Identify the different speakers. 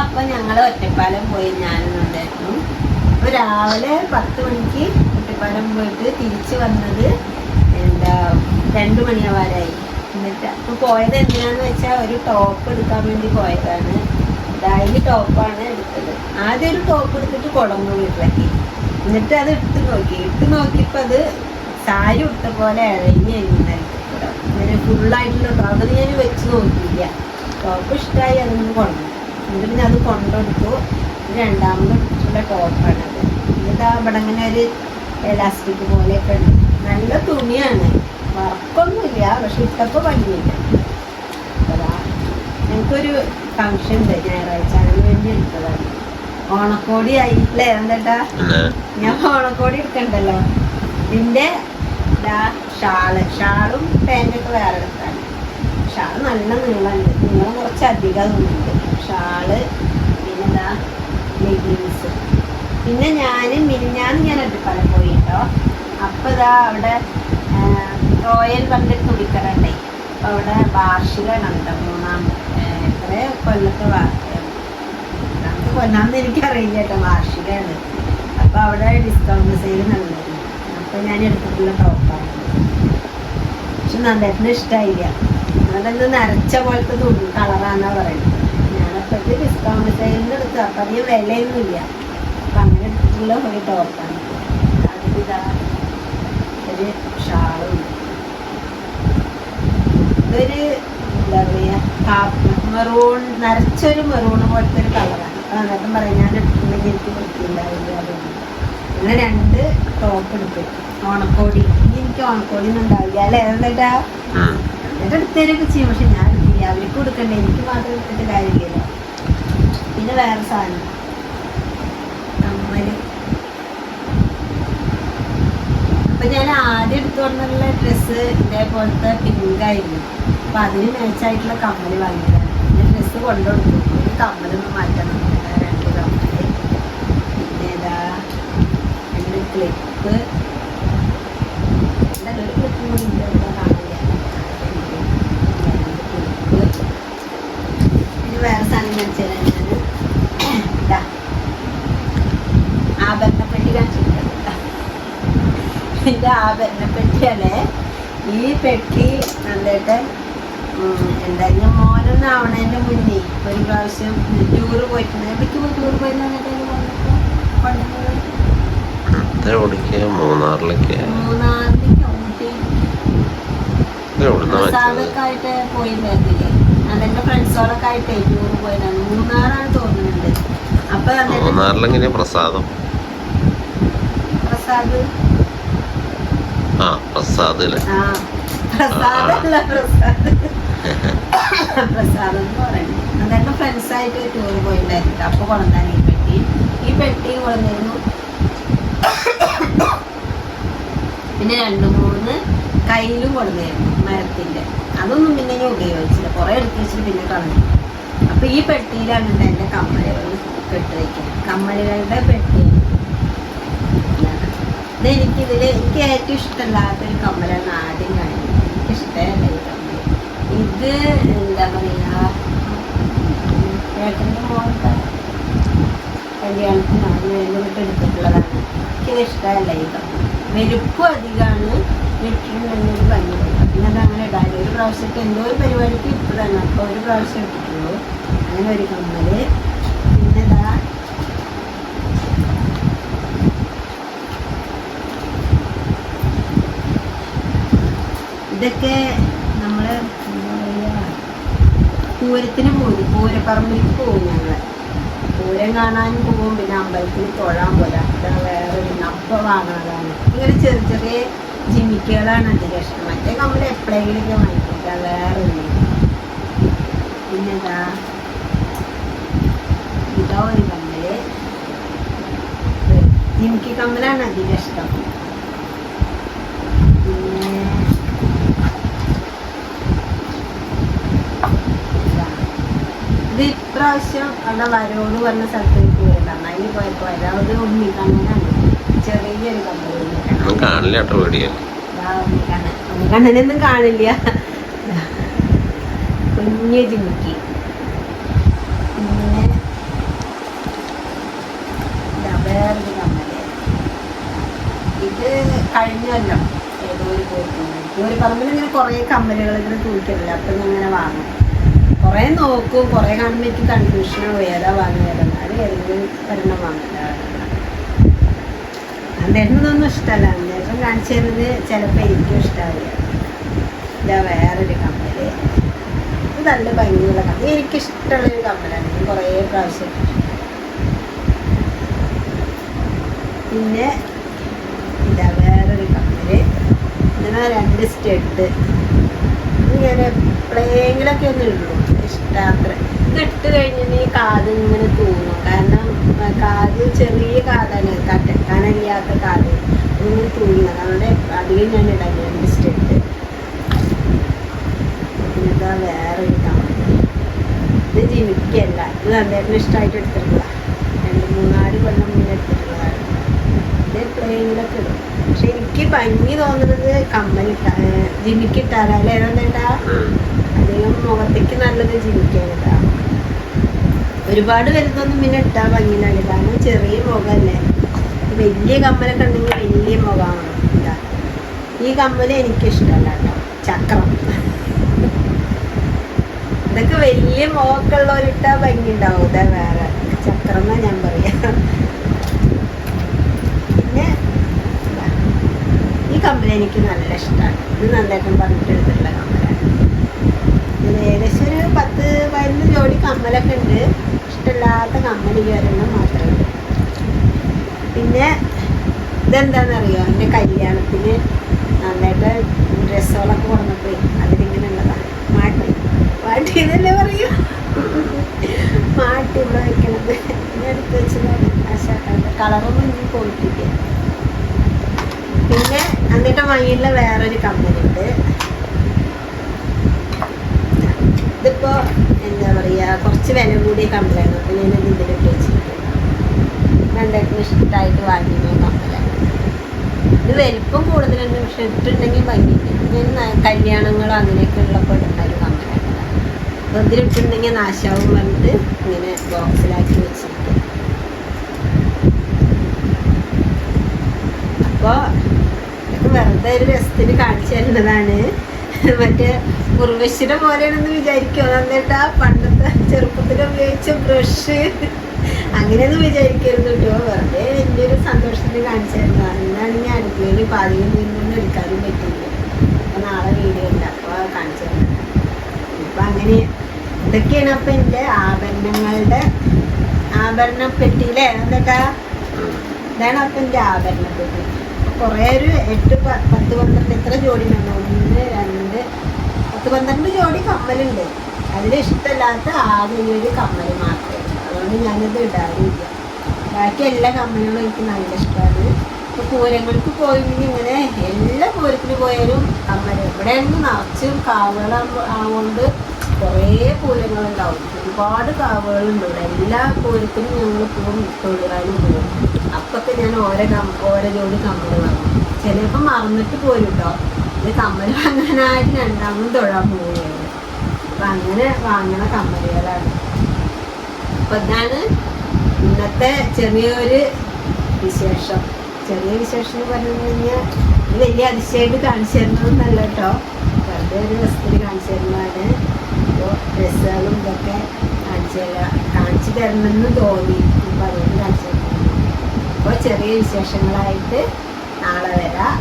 Speaker 1: അപ്പം ഞങ്ങൾ ഒറ്റപ്പാലം പോയി ഞാനുണ്ടായിരുന്നു. അപ്പോൾ രാവിലെ 10 മണിക്ക് ഒറ്റപ്പാലം പോയിട്ട് തിരിച്ച് വന്നത് 2 മണിയാവാറായി. എന്നിട്ട് അപ്പോൾ പോയത് എന്തിനാന്ന് വെച്ചാൽ ഒരു ടോപ്പ് എടുക്കാൻ വേണ്ടി പോയതാണ്. ഡായി ടോപ്പാണ് എടുത്തത്. ആദ്യം ഒരു ടോപ്പ് എടുത്തിട്ട് കൊടങ്ങു വീട്ടിലാക്കി. എന്നിട്ട് അത് ഇട്ട് നോക്കിയപ്പോൾ അത് സാരി ഇട്ട പോലെ ഇറങ്ങി അങ്ങനെ ഫുള്ളായിട്ടുള്ള ടോപ്പ്. അത് ഞാൻ വെച്ച് നോക്കിയില്ല. ടോപ്പ് ഇഷ്ടമായി അതൊന്ന് കൊണ്ടു. എന്നിട്ട് ഞാൻ അത് കൊണ്ടുകൊടുത്തു. രണ്ടാമത് ഇട്ടിട്ടുള്ള ടോപ്പാണത്. എന്നിട്ട് അവിടെ അങ്ങനെ ഒരു എലാസ്റ്റിക് പോലെയൊക്കെ ഉണ്ട്. നല്ല തുണിയാണ്, വർക്കൊന്നുമില്ല. പക്ഷെ ഇട്ടപ്പോൾ ഭംഗിയില്ല. അതാ എനിക്കൊരു ഫംഗ്ഷൻ ഉണ്ട് ഞായറാഴ്ച, അതിന് വേണ്ടി എടുത്തതാണ്. ഓണക്കോടി ആയിട്ടില്ലേ എന്താ? ഞാൻ ഓണക്കോടി എടുക്കണ്ടല്ലോ. ഇതിൻ്റെ ഷാളും പാൻറ്റൊക്കെ വേറെ എടുക്കാൻ. ഷാള് നല്ല നീളമുണ്ട്, നീളം കുറച്ചധികം തോന്നുന്നുണ്ട് ഷാള്. പിന്നെ ലെഗിൻസ്. പിന്നെ ഞാൻ ഒറ്റപ്പാലം പോയി കേട്ടോ. അപ്പോൾ അവിടെ റോയൽ പറഞ്ഞിട്ട് തുണിക്കടണ്ടേ. അപ്പോൾ അവിടെ വാർഷികമാണ് കേട്ടോ. 3 എത്ര കൊല്ലത്തെ കൊല്ലാന്ന് എനിക്കറിയില്ല കേട്ടോ. വാർഷികമാണ്. അപ്പോൾ അവിടെ ഡിസ്കൗണ്ട് സെയിൽ നല്ലതായിരുന്നു. അപ്പോൾ ഞാൻ എടുത്തിട്ടുള്ള ടോപ്പാണ്. പക്ഷെ നന്നായിട്ട് ഇഷ്ടമായില്ല. അതൊന്ന് നരച്ച പോലത്തെ തുണി കളറാണെന്നാണ് പറയുന്നത്. ഞാനപ്പോൾ ഇത് ഡിസ്കൗണ്ട് സെയിലിന് എടുത്തു. അപ്പം അധികം വിലയൊന്നുമില്ല. അപ്പം അങ്ങനെ എടുത്തിട്ടുള്ള ഒരു ടോപ്പാണ്. അതിലിതാ ഒരു ഷാളും. ഇതൊരു എന്താ പറയുക, മെറൂൺ, നരച്ചൊരു മെറൂൺ പോലത്തെ ഒരു കളറാണ്. അപ്പം നന്നായിട്ടും പറയാം ഞാൻ എടുത്തിട്ടുണ്ടെങ്കിൽ എനിക്ക് വൃത്തിയുണ്ടാവില്ല. അതുകൊണ്ട് അങ്ങനെ 2 ടോപ്പ് എടുത്തു. ഓണക്കോടി. ഇനി എനിക്ക് ഓണക്കോടി ഒന്നും ഉണ്ടാവില്ല അല്ലേ? എന്നിട്ട് എടുത്തരൊക്കെ ചെയ്യും. പക്ഷെ ഞാൻ എടുത്തില്ല. അവർക്ക് കൊടുക്കണ്ടേ, എനിക്ക് മാത്രം എടുത്തിട്ട് കാര്യമില്ലല്ലോ. പിന്നെ വേറെ സാധനം കമ്മല്. അപ്പം ഞാൻ ആദ്യം എടുത്തു കൊണ്ടുള്ള ഡ്രസ്സ് ഇതേപോലത്തെ പിങ്കായിരുന്നു. അപ്പം അതിന് മാച്ചായിട്ടുള്ള കമ്മല് വാങ്ങിയതാണ്. പിന്നെ ഡ്രസ്സ് കൊണ്ടുകൊടുത്തു. ഒരു കമ്മലൊന്നും മാറ്റണം. 2 കമ്മല്. പിന്നെ ഏതാ 2 ക്ലിപ്പ്. ഒരു ക്ലിപ്പ് കൂടി ഇല്ല, കാണില്ല. പിന്നെ വേറെ സാധനം കാണിച്ചു തരാം. ഞാൻ ഇതാ ആഭരണപ്പെട്ടി കാണിച്ചിട്ടുണ്ട്. ഇത് ആഭരണപ്പെട്ടിയല്ലേ. ഈ പെട്ടി നന്നായിട്ട് എന്താ ഞാൻ മോനൊന്നും ആവണതിൻ്റെ മുന്നേ ഒരു പ്രാവശ്യം ടൂറ് പോയിട്ടുണ്ട്. എവിടേക്ക് ടൂർ പോയി
Speaker 2: മൂന്നാറിലേക്ക്
Speaker 1: പ്രസാദൊക്കെ ആയിട്ട് പോയിട്ടുണ്ടായിരുന്നില്ലേ? അതെന്റെ ഫ്രണ്ട്സോടൊക്കെ ആയിട്ടേ ടൂർ പോയതാണ്. മൂന്നാറാണ് തോന്നുന്നുണ്ട്. അപ്പൊ
Speaker 2: മൂന്നാറിലെങ്ങനെ പ്രസാദം
Speaker 1: പ്രസാദ്
Speaker 2: പ്രസാദ്
Speaker 1: എന്ന് പറയുന്നത്. അതെന്റെ ഫ്രണ്ട്സായിട്ട് ടൂർ പോയിട്ടുണ്ടായിരുന്നു. അപ്പൊ കൊണ്ടുവന്നാണ് ഈ പെട്ടി കൊണ്ടുവന്നിരുന്നു. പിന്നെ 2-3 കയ്യിലും കൊടുത്തായിരുന്നു മരത്തിന്റെ. അതൊന്നും പിന്നെ ഞാൻ ഉപയോഗിച്ചില്ല. കുറെ എടുത്ത് വെച്ചിട്ട് പിന്നെ കളഞ്ഞു. അപ്പൊ ഈ പെട്ടിയിലാണ് എന്റെ കമ്മലുകൾ കെട്ട് വയ്ക്കുന്നത്. കമ്മലുകളുടെ പെട്ടിയാണ്. എനിക്ക് ഏറ്റവും ഇഷ്ടമല്ലാത്തൊരു കമ്മലാണ് ആദ്യം കാണിക്കുന്നത്. എനിക്ക് ഇഷ്ടമല്ല ഈ കമ്മൽ. ഇത് എന്താ പറയാ, ഏട്ടൻ്റെ മോളുടെ കല്യാണത്തിന് വേണ്ടിയിട്ട് എടുത്തിട്ടുള്ളതാണ്. എനിക്കത് ഇഷ്ടമല്ല ഈ കമ്മൽ. വെലുപ്പും അധികമാണ്. ഇട്ടിട്ടുണ്ടെങ്കിൽ ഭംഗിയില്ല. പിന്നെ അത് അങ്ങനെ ഇടാൻ ഒരു പ്രാവശ്യത്തെ എന്തോ ഒരു പരിപാടിക്ക് ഇട്ടതാണ്. അപ്പോൾ ഒരു പ്രാവശ്യം ഇട്ടിട്ടുള്ളൂ. അങ്ങനെ ഒരു കമ്മല്. പിന്നെ ഇതൊക്കെ നമ്മൾ എന്താ പറയുക, പൂരത്തിന് പോയി, പൂരപ്പറമ്പിലേക്ക് പോകും ഞങ്ങൾ. പൂരം കാണാനും പോകും. പിന്നെ അമ്പലത്തിൽ തൊഴാൻ പോരാ. അതാണ് വേറൊരു അപ്പം വാങ്ങണതാണ്. ഇങ്ങനെ ചെറിയ ചെറിയ ജിമിക്കുകളാണ് അധികം ഇഷ്ടം. മറ്റേ കമ്മൽ എപ്പോഴെങ്കിലൊക്കെ വാങ്ങിക്കുക, വേറെ ഒന്നും. പിന്നെ ഇതാ ഒരു കമ്മല്. ജിമിക്ക് കമ്മലാണ് അധികം ഇഷ്ടം. പിന്നെ ഇത് ഇപ്രാവശ്യം അവിടെ വരോട് പറഞ്ഞ സ്ഥലത്തേക്ക് പോയതാണ്. അതിൽ പോയപ്പോൾ അതായത് ഉണ്ണിക്കണ്ണനാണ്. ചെറിയൊരു ഉണ്ണിക്കണ്ണനൊന്നും കാണില്ല. കുഞ്ഞ് ജിമിക്കി. പിന്നെ പറമ്പിൽ ഇങ്ങനെ കുറേ കമ്മലുകൾ ഇങ്ങനെ തൂക്കിയിട്ടില്ല. അപ്പം ഞാൻ ഇങ്ങനെ വാങ്ങും. കുറേ നോക്കും, കുറേ കാണുമ്പോൾ എനിക്ക് കൺഫ്യൂഷനാവും ഏതാ വാങ്ങുക. എന്നാലും ഏതെങ്കിലും ഒരെണ്ണം വാങ്ങില്ല. അന്നേരമൊന്നും ഇഷ്ടമല്ല. അന്നേരം കാണിച്ചു തരുന്നത് ചിലപ്പോൾ എനിക്കും ഇഷ്ടമാവില്ല. ഇതാ വേറൊരു കമ്മല്. ഇത് നല്ല ഭംഗിയുള്ള കമ്മൽ, എനിക്കിഷ്ടമുള്ളൊരു കമ്മലാണ്. ഞാൻ കുറേ പ്രാവശ്യം. പിന്നെ ഇതാ വേറൊരു കമ്മല്. ഇങ്ങനെ 2 സ്റ്റഡ്. ഇങ്ങനെ എപ്പോഴെങ്കിലൊക്കെ ഒന്ന് ഇടുള്ളൂ, ഇഷ്ടാത്ര. ഇത് ഇട്ട് കഴിഞ്ഞിട്ട് കാത് ഇങ്ങനെ തൂങ്ങും. കാരണം കാത് ചെറിയ കാതാണ്, കനലില്ലാത്ത കാത് ഇങ്ങനെ തൂങ്ങുന്നത്. അതുകൊണ്ട് അധികം ഞാൻ ഇടാൻ 2 സ്റ്റഡ്. ഇതാ വേറൊരു കമ്മല്. ഇത് ജിമിക്കല്ല, ഇത് നന്നായിട്ട് ഇഷ്ടമായിട്ട് എടുത്തിട്ടുള്ളതാണ്. 2-3-4 കൊല്ലം മുന്നേ എടുത്തിട്ടുള്ളതാണ്. ഇത് എപ്പോഴെങ്കിലൊക്കെ ഇടും. പക്ഷെ എനിക്ക് ഭംഗി തോന്നുന്നത് ജിമിക്കിട്ടാലേ. ഏതാ അധികം മുഖത്തേക്ക് നല്ലത് ജിമിക്കാണ് ഇട്ടാ. ഒരുപാട് വലുതൊന്നും പിന്നെ ഇട്ടാൽ ഭംഗിയില്ല. കാരണം ചെറിയ മുഖമല്ലേ. വലിയ കമ്മലൊക്കെ ഉണ്ടെങ്കിൽ വലിയ മുഖമാണ്. ഇതാ ഈ കമ്മല് എനിക്കിഷ്ടമല്ല കേട്ടോ, ചക്രം. ഇതൊക്കെ വലിയ മുഖമൊക്കെ ഉള്ളവരിട്ടാൽ ഭംഗി ഉണ്ടാവും. ഇതാ വേറെ ചക്രം എന്നാ ഞാൻ പറയാ. പിന്നെ ഈ കമ്മല് എനിക്ക് നല്ല ഇഷ്ടമാണ്. ഇത് നന്നായിട്ടും പറഞ്ഞിട്ട് എടുത്തിട്ടുള്ള കമ്മലാണ്. ഇതിൽ ഏകദേശം ഒരു 10-15 ജോഡി കമ്മലൊക്കെ ഉണ്ട്. ഇഷ്ടമില്ലാത്ത കമ്മല് ഒരെണ്ണം മാത്രമേ ഉള്ളൂ. പിന്നെ ഇതെന്താണെന്നറിയോ, എൻ്റെ കല്യാണത്തിന് നന്നായിട്ട് ഡ്രസ്സുകളൊക്കെ കൊടുന്നപ്പോൾ അതിലിങ്ങനെ ഉള്ളതാണ്. മാട്ടി എന്നല്ലേ പറയൂ, മാട്ടി ഇവിടെ വയ്ക്കണത്. ഇനി എടുത്ത് വെച്ചതാണ്. ആശാക്കാൻ്റെ കളറൊന്നും ഇനി പോയിട്ടില്ല. പിന്നെ എന്നിട്ട് വാങ്ങിയുള്ള വേറൊരു കമ്മലുണ്ട്. ഇതിപ്പോൾ എന്താ പറയുക, കുറച്ച് വില കൂടിയ കമ്മലാണ്. അപ്പോൾ ഞാനത് ഇതിലിട്ട് വെച്ചിട്ടുണ്ട്. രണ്ടായിട്ടും ഇഷ്ടമായിട്ട് വാങ്ങിയ കമ്മലാണ്. ഇത് വലിപ്പം കൂടുതലുണ്ട്, പക്ഷെ ഇട്ടിട്ടുണ്ടെങ്കിൽ ഭംഗിയുണ്ട്. ഞാൻ കല്യാണങ്ങളോ അങ്ങനെയൊക്കെ ഉള്ളപ്പോൾ ഇടുന്ന ഒരു കമ്മലാണ്. അപ്പോൾ ഇതിലിട്ടുണ്ടെങ്കിൽ നാശാവും പറഞ്ഞിട്ട് ഇങ്ങനെ ബോക്സിലാക്കി വെച്ചിട്ടുണ്ട്. അപ്പോൾ വെറുതെ ഒരു രസത്തിന് കാണിച്ചു തരുന്നതാണ്. മറ്റേ ഉർവശിയുടെ പോലെയാണെന്ന് വിചാരിക്കുമോ? എന്നിട്ട് ആ പണ്ടത്തെ ചെറുപ്പത്തിൽ ഉപയോഗിച്ച ബ്രഷ് അങ്ങനെയൊന്നും വിചാരിക്കരുത് കേട്ടോ. വെറുതെ വലിയൊരു സന്തോഷത്തിന് കാണിച്ചു തരുന്നതാണ്. എന്നാണെങ്കിൽ അടുക്കളയിൽ പാചകം ചെയ്യുന്നൊന്നും എടുക്കാനും പറ്റില്ല. അപ്പോൾ നാളെ വീഡിയോ ഉണ്ട്, അപ്പോൾ കാണിച്ചു തരുന്നത്. ഇപ്പം അങ്ങനെ ഇതൊക്കെയാണ്. അപ്പം എൻ്റെ ആഭരണപ്പെട്ടിയിലെ എന്തൊക്കെ ഇതാണ്. അപ്പം എൻ്റെ ആഭരണപ്പെട്ടി കുറേ ഒരു 8-10-12 എത്ര ജോഡി വേണം? 1-2-10-12 ജോഡി കമ്മലുണ്ട്. അതിൽ ഇഷ്ടമില്ലാത്ത ആകെ ഒരു കമ്മൽ മാത്രമേ. അതുകൊണ്ട് ഞാനത് ഇടാറില്ല. ബാക്കി എല്ലാ കമ്മലുകളും എനിക്ക് നല്ല ഇഷ്ടമാണ്. ഇപ്പോൾ പൂരങ്ങൾക്ക് പോയെങ്കിൽ ഇങ്ങനെ എല്ലാ പൂരത്തിന് പോയാലും കമ്മൽ എവിടെയെങ്കിലും നിറച്ചും കാവുകളാവുകൊണ്ട് കുറേ പൂരങ്ങളുണ്ടാവും. ഒരുപാട് കാവുകളുണ്ട് ഇവിടെ. എല്ലാ പൂരത്തിനും ഞങ്ങൾ പോകും, തൊഴുകാനും പോകും. അപ്പൊക്കെ ഞാൻ ഓരോ ജോഡി കമ്മൽ വാങ്ങും. ചിലപ്പോൾ മറന്നിട്ട് പോരും കേട്ടോ. ഇത് കമ്മൽ വാങ്ങാനായിട്ട് രണ്ടാമതും തൊഴാൻ പോവുകയാണ്. അപ്പം അങ്ങനെ വാങ്ങണ കമ്മലുകളാണ്. അപ്പം ഇതാണ് ഇന്നത്തെ ചെറിയൊരു വിശേഷം. ചെറിയ വിശേഷം എന്ന് പറഞ്ഞു കഴിഞ്ഞാൽ ഇത് വലിയ അതിശയമായിട്ട് കാണിച്ചു തരുന്നതൊന്നല്ല കേട്ടോ. വെറുതെ ഒരു രസത്തിൽ കാണിച്ചു തരുന്നതാണ്. അപ്പോൾ ഡ്രസ്സുകളും ഇതൊക്കെ കാണിച്ചു തരണമെന്ന് തോന്നി. അപ്പോൾ അതുകൊണ്ട് കാണിച്ചു തരുന്നു. അപ്പോൾ ചെറിയ വിശേഷങ്ങളായിട്ട് നാളെ വരാം.